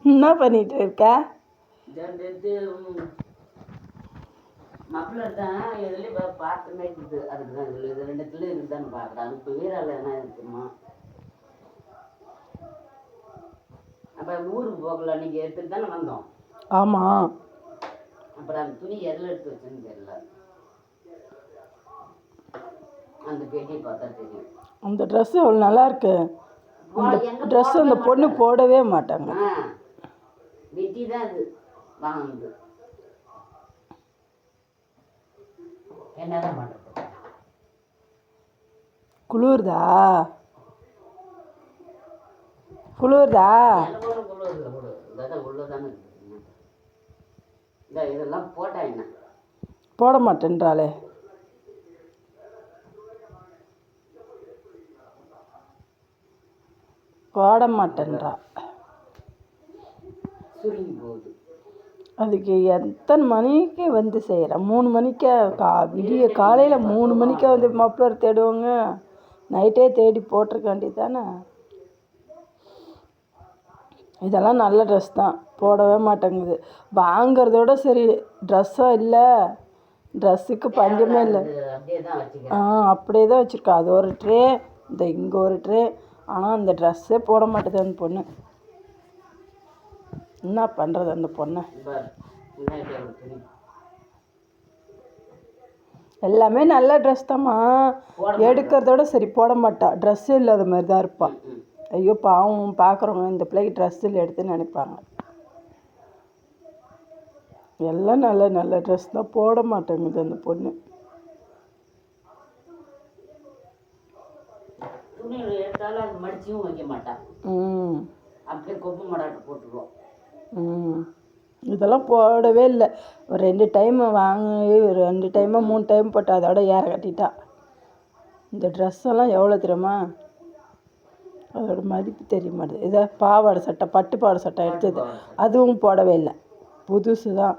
என்ன பண்ணிட்டு இருக்க? மப்பிளர் தான் எதுலேயும் பார்த்துமே இருக்குது. அதுக்கு தான் இது ரெண்டுத்துல இருக்குதான்னு பார்க்குறேன். இப்போ வீரால என்ன இருக்குமா? அப்போ ஊருக்கு போகல, நீங்கள் எடுத்துட்டு தானே வந்தோம். ஆமாம். அப்புறம் அந்த துணி எதில் எடுத்து வச்சுன்னு தெரியல. அந்த பெட்டியை பார்த்தா தெரியும். அந்த ட்ரெஸ்ஸு அவ்வளோ நல்லா இருக்கு. அந்த ட்ரெஸ் அந்த பொண்ணு போடவே மாட்டாங்க. வெட்டி தான் அது வாங்குது. என்னதான் பண்ணுறது? குளிர்தா? உள்ளதானே இந்த இதெல்லாம் போட்டா என்ன போட மாட்டேன்றாளே. போட மாட்டேன்றா. சுருங்கி போகுது. அதுக்கு எத்தனை மணிக்கு வந்து செய்கிறேன்? 3 மணிக்கே விடிய காலையில் 3 மணிக்கே வந்து மப்ளர் தேடுவாங்க. நைட்டே தேடி போட்டிருக்க வேண்டியது தானே. இதெல்லாம் நல்ல ட்ரெஸ் தான், போடவே மாட்டேங்குது. வாங்கிறதோட சரி, ட்ரெஸ்ஸாக இல்லை, ட்ரெஸ்ஸுக்கு பஞ்சமே இல்லை. அப்படியே தான் வச்சுருக்கா. அது ஒரு ட்ரே, இந்த இங்கே ஒரு ட்ரே. ஆனால் அந்த ட்ரெஸ்ஸே போட மாட்டேது அந்த பொண்ணு. என்ன பண்ணுறது அந்த பொண்ணை? எல்லாமே நல்ல ட்ரெஸ் தாம்மா, எடுக்கிறதோட சரி போட மாட்டா. ட்ரெஸ்ஸே இல்லாத மாதிரி தான் இருப்பாள். ஐயோ பாவம், பார்க்குறவங்க இந்த பிள்ளைக்கு ட்ரெஸ் இல்லை எடுத்துன்னு நினைப்பாங்க. எல்லாம் நல்ல நல்ல ட்ரெஸ் தான், போட மாட்டேங்குது அந்த பொண்ணு. இதெல்லாம் போடவே இல்லை. ஒரு 2 டைம் வாங்கி 2 டைமோ 3 டைம் போட்டா, அதோட ஏற கட்டிட்டா. இந்த ட்ரெஸ்ஸெல்லாம் எவ்வளோ தெரியுமா? அதோட மதிப்பு தெரிய மாட்டேது. இதை பாவாடை சட்டை, பட்டு பாவாடை சட்டை எடுத்தது, அதுவும் போடவே இல்லை, புதுசு தான்.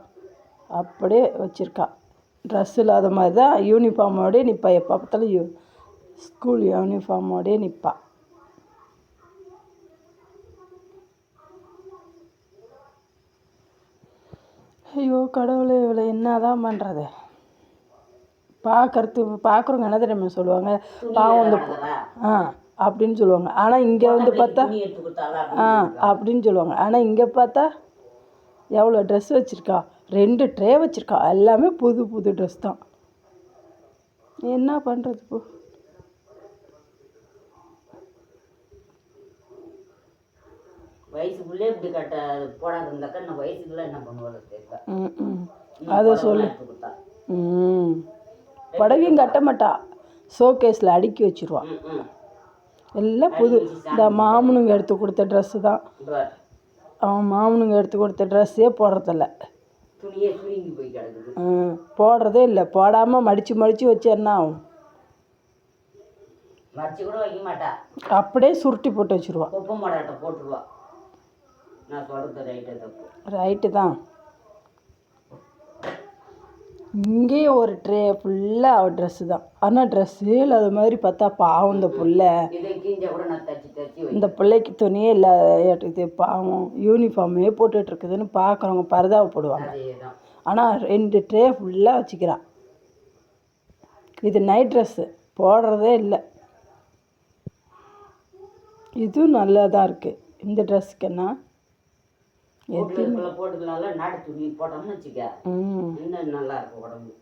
அப்படியே வச்சுருக்கா. ட்ரெஸ் இல்லாத மாதிரி தான் யூனிஃபார்மோடே நிற்பா. எப்போ பார்த்தாலும் ஸ்கூல் யூனிஃபார்மோடே நிற்பா. ஐயோ கடவுளே, இவளை என்ன தான் பண்ணுறது? பார்க்குறவங்க என்ன தெரியுமா சொல்லுவாங்க? பாவம் இந்த அப்படின்னு சொல்லுவாங்க. ஆனால் இங்கே வந்து பார்த்தா அப்படின்னு சொல்லுவாங்க. ஆனால் இங்கே பார்த்தா எவ்வளோ ட்ரெஸ் வச்சுருக்கா? 2 ட்ரே வச்சுருக்கா. எல்லாமே புது புது ட்ரெஸ் தான். என்ன பண்ணுறது இப்போ? வயசுக்குள்ளே இப்படி போடாது இருந்தாக்கா நான் வயசுக்குள்ள என்ன பண்ணுவாங்க? அதை சொல்லு. புடவையும் கட்ட மாட்டா, ஷோகேஸில் அடுக்கி வச்சுருவான். எல்லாம் புது. இந்த மாமனுங்க எடுத்து கொடுத்த ட்ரெஸ்ஸு தான். அவன் மாமனுங்க எடுத்து கொடுத்த ட்ரெஸ்ஸே போடுறதில்ல, போடுறதே இல்லை. போடாமல் மடித்து மடித்து வச்சு என்ன ஆகும்? அப்படியே சுருட்டி போட்டு வச்சுருவான். ரைட்டு தான். இங்கேயே ஒரு ட்ரே ஃபுல்லாக அவள் ட்ரெஸ்ஸு தான். ஆனால் ட்ரெஸ்ஸே இல்லாத மாதிரி பார்த்தா பாவம் இந்த பிள்ளை. இந்த பிள்ளைக்கு துணியே இல்லை, இது பாவம் யூனிஃபார்மே போட்டுட்ருக்குதுன்னு பார்க்குறவங்க பரிதாபப்படுவாங்க. ஆனால் 2 ட்ரே ஃபுல்லாக வச்சுக்கிறான். இது நைட் ட்ரெஸ்ஸு, போடுறதே இல்லை. இதுவும் நல்லா தான் இருக்குது. இந்த ட்ரெஸ்ஸுக்கு என்ன போட்டுக்கலாம்ல, நாட்டு துணி போட்டோம்னு வச்சுக்க, இன்னும் நல்லா இருக்கும் உடம்பு.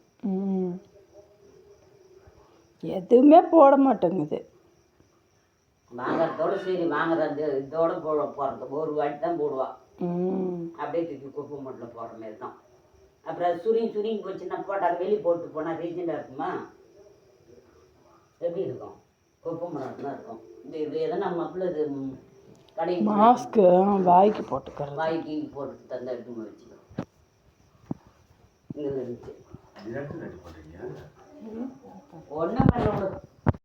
எதுவுமே போட மாட்டேங்குது. வாங்குறதோட சரி, வாங்குறது இதோட போடுறது ஒரு வாட்டி தான் போடுவாள். அப்படியே தூக்கி குப்பை மூட்டில் போடுற மாதிரி தான். அப்புறம் சுருங்கி போச்சுன்னா போட்டால் வெளியே போட்டு போனால் ரீஜெண்டாக இருக்குமா? எப்படி இருக்கும்? குப்பை மூட்டம் தான் இருக்கும். இது எதனா மப்பில் இது மாஸ்க்கு வாய்க்கு போட்டுக்கிறது, வாய்க்கு போட்டு தந்தா எடுத்து வச்சுக்கோ. இங்கே இருந்துச்சு ஒன்றும் பண்ண